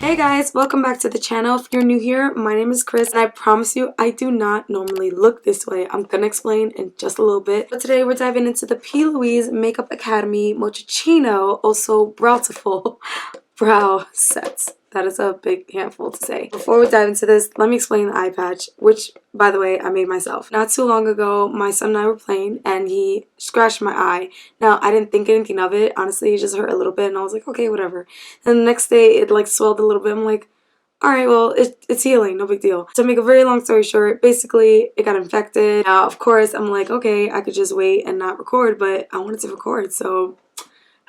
Hey guys, welcome back to the channel. If you're new here, my name is Chris and I promise you I do not normally look this way. I'm gonna explain in just a little bit. But today we're diving into the P.LOUISE Makeup Academy Mochaccino, also Browtiful Brow Sets. That is a big handful to say. Before we dive into this, let me explain the eye patch, which, by the way, I made myself. Not too long ago, my son and I were playing, and he scratched my eye. Now, I didn't think anything of it. Honestly, it just hurt a little bit, and I was like, okay, whatever. And the next day, it, like, swelled a little bit. I'm like, alright, well, it's healing, no big deal. To make a very long story short, basically, it got infected. Now, of course, I'm like, okay, I could just wait and not record, but I wanted to record, so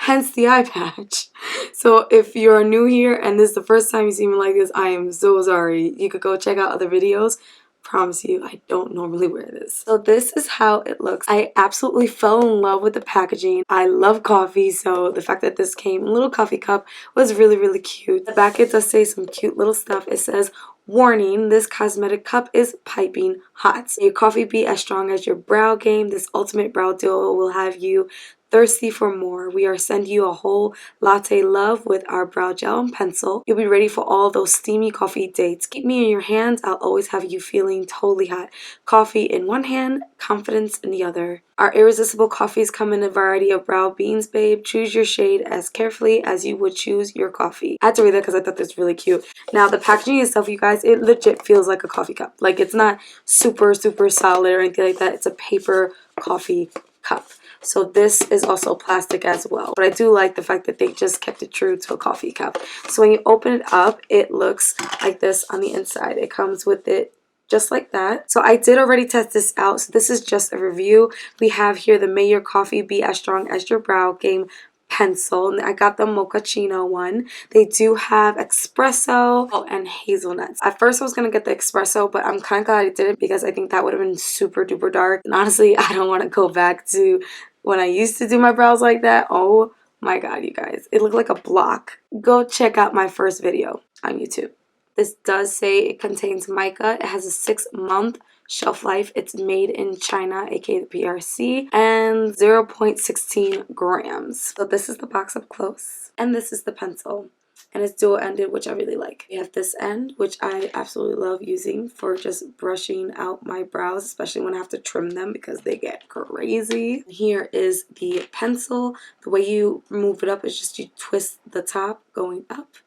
hence the eye patch. So if you're new here and this is the first time you see me like this, I am so sorry. You could go check out other videos. Promise you, I don't normally wear this. So this is how it looks. I absolutely fell in love with the packaging. I love coffee, so the fact that this came in a little coffee cup was really, really cute. The back, it does say some cute little stuff. It says, warning, this cosmetic cup is piping hot. Your coffee be as strong as your brow game. This ultimate brow duo will have you thirsty for more. We are sending you a whole latte love with our brow gel and pencil. You'll be ready for all those steamy coffee dates. Keep me in your hands. I'll always have you feeling totally hot. Coffee in one hand, confidence in the other. Our irresistible coffees come in a variety of brow beans, babe. Choose your shade as carefully as you would choose your coffee. I had to read that because I thought this was really cute. Now, the packaging itself, you guys, it legit feels like a coffee cup. Like, it's not super, super solid or anything like that. It's a paper coffee cup. So this is also plastic as well. But I do like the fact that they just kept it true to a coffee cup. So when you open it up, it looks like this on the inside. It comes with it just like that. So I did already test this out. So this is just a review. We have here the May Your Coffee Be As Strong As Your Brow Game pencil, and I got the Mochaccino one. They do have espresso and hazelnuts. At first I was gonna get the espresso, but I'm kind of glad I didn't because I think that would have been super duper dark, and honestly I don't want to go back to when I used to do my brows like that. Oh my god, you guys, it looked like a block. Go check out my first video on YouTube. This does say it contains mica. It has a 6-month shelf life. It's made in China, aka the PRC, and 0.16 grams. So this is the box up close, and this is the pencil, and it's dual ended, which I really like. We have this end, which I absolutely love using for just brushing out my brows, especially when I have to trim them because they get crazy. Here is the pencil. The way you move it up is just you twist the top going up,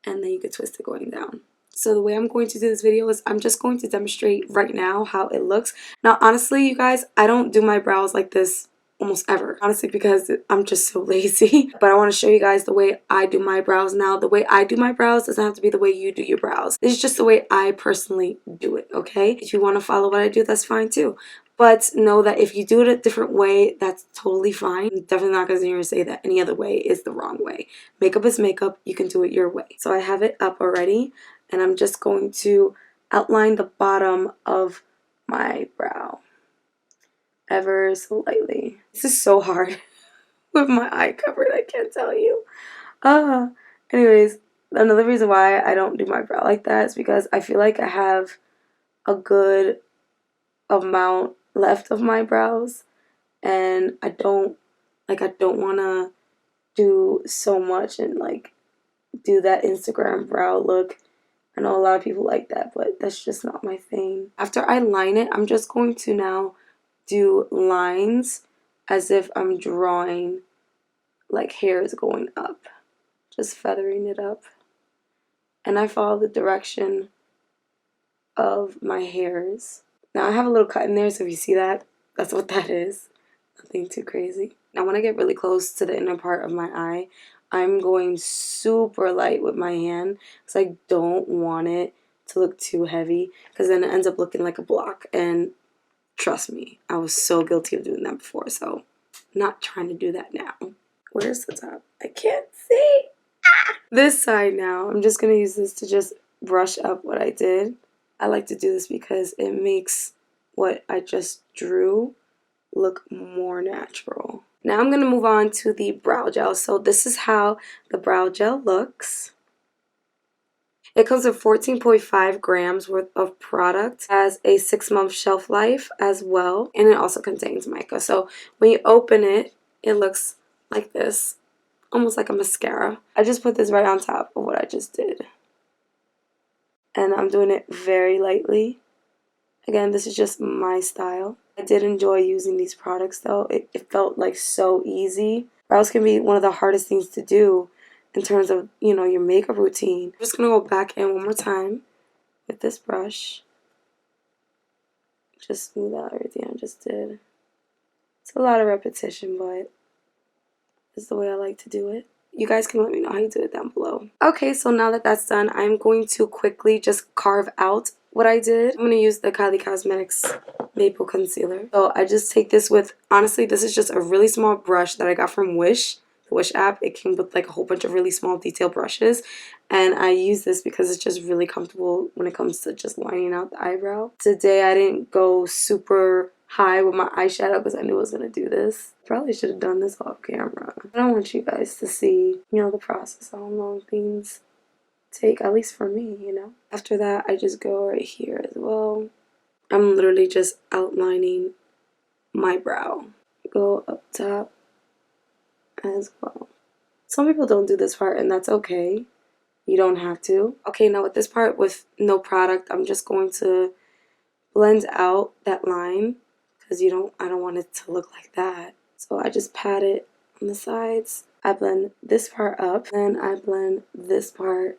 and then you can twist it going down. So the way I'm going to do this video is I'm just going to demonstrate right now how it looks. Now, honestly, you guys, I don't do my brows like this almost ever. Honestly, because I'm just so lazy. But I want to show you guys the way I do my brows now. The way I do my brows doesn't have to be the way you do your brows. This is just the way I personally do it, okay? If you want to follow what I do, that's fine too. But know that if you do it a different way, that's totally fine. I'm definitely not going to say that any other way is the wrong way. Makeup is makeup. You can do it your way. So I have it up already, and I'm just going to outline the bottom of my brow ever so lightly. This is so hard with my eye covered, I can't tell you. Anyways, another reason why I don't do my brow like that is because I feel like I have a good amount left of my brows, and I don't want to do so much and like do that Instagram brow look. I know a lot of people like that, but that's just not my thing. After I line it, I'm just going to now do lines as if I'm drawing like hairs going up, just feathering it up, and I follow the direction of my hairs. Now I have a little cut in there, so if you see that, that's what that is. Nothing too crazy. Now when I get really close to the inner part of my eye, I'm going super light with my hand because I don't want it to look too heavy, because then it ends up looking like a block, and trust me, I was so guilty of doing that before, so I'm not trying to do that now. Where's the top? I can't see. This side now, I'm just going to use this to just brush up what I did. I like to do this because it makes what I just drew look more natural. Now I'm going to move on to the brow gel. So this is how the brow gel looks. It comes with 14.5 grams worth of product, has a 6-month shelf life as well, and it also contains mica. So when you open it, it looks like this, almost like a mascara. I just put this right on top of what I just did. and I'm doing it very lightly. Again, this is just my style. I did enjoy using these products though. It felt like so easy. Brows can be one of the hardest things to do in terms of, you know, your makeup routine. I'm just going to go back in one more time with this brush. Just smooth out everything I just did. It's a lot of repetition, but this is the way I like to do it. You guys can let me know how you do it down below. Okay, so now that that's done, I'm going to quickly just carve out what I did. I'm going to use the Kylie Cosmetics Maple Concealer. So I just take this with, honestly, this is just a really small brush that I got from Wish, the Wish app. It came with like a whole bunch of really small detail brushes. And I use this because it's just really comfortable when it comes to just lining out the eyebrow. Today I didn't go super high with my eyeshadow because I knew I was going to do this. Probably should have done this off camera. I don't want you guys to see, you know, the process, how long things take, at least for me, you know. After that, I just go right here as well. I'm literally just outlining my brow. Go up top as well. Some people don't do this part, and that's okay. You don't have to. Okay, now with this part with no product, I'm just going to blend out that line because I don't want it to look like that. So I just pat it on the sides. I blend this part up, then I blend this part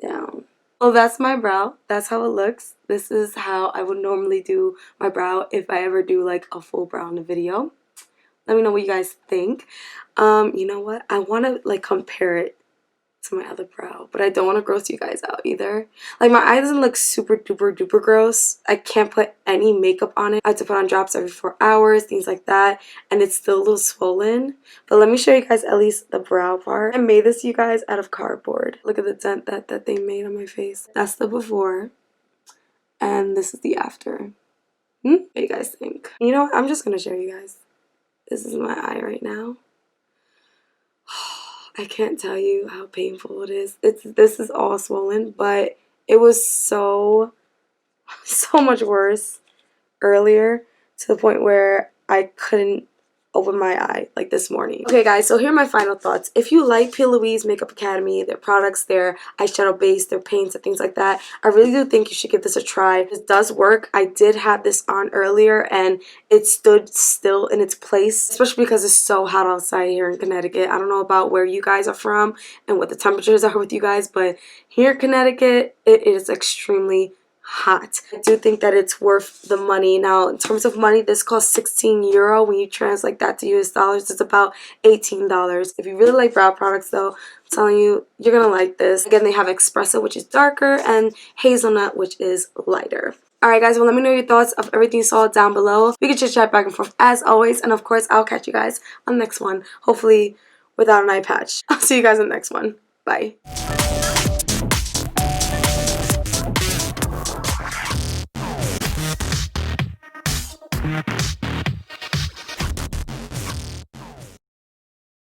down. Well, that's my brow. That's how it looks. This is how I would normally do my brow if I ever do like a full brow in a video. Let me know what you guys think. You know what? I want to like compare it to my other brow, but I don't want to gross you guys out either. Like, my eye doesn't look super duper duper gross. I can't put any makeup on it. I have to put on drops every 4 hours, things like that, and it's still a little swollen. But let me show you guys at least the brow part. I made this, you guys, out of cardboard. Look at the dent that they made on my face. That's the before, and this is the after. What do you guys think? You know what? I'm just gonna show you guys. This is my eye right now. I can't tell you how painful it is. This is all swollen, but it was so much worse earlier, to the point where I couldn't open my eye like this morning. Okay guys, so here are my final thoughts. If you like P.Louise Makeup Academy, their products, their eyeshadow base, their paints and things like that, I really do think you should give this a try. This does work. I did have this on earlier and it stood still in its place, especially because it's so hot outside here in Connecticut. I don't know about where you guys are from and what the temperatures are with you guys, but here in Connecticut, it is extremely hot. I do think that it's worth the money. Now, in terms of money, this costs 16 euro. When you translate that to US dollars, it's about $18. If you really like brow products though, I'm telling you, you're gonna like this. Again, they have espresso, which is darker, and hazelnut, which is lighter. Alright guys, well let me know your thoughts of everything you saw down below. We can chit chat back and forth as always, and of course I'll catch you guys on the next one, hopefully without an eye patch. I'll see you guys in the next one. Bye.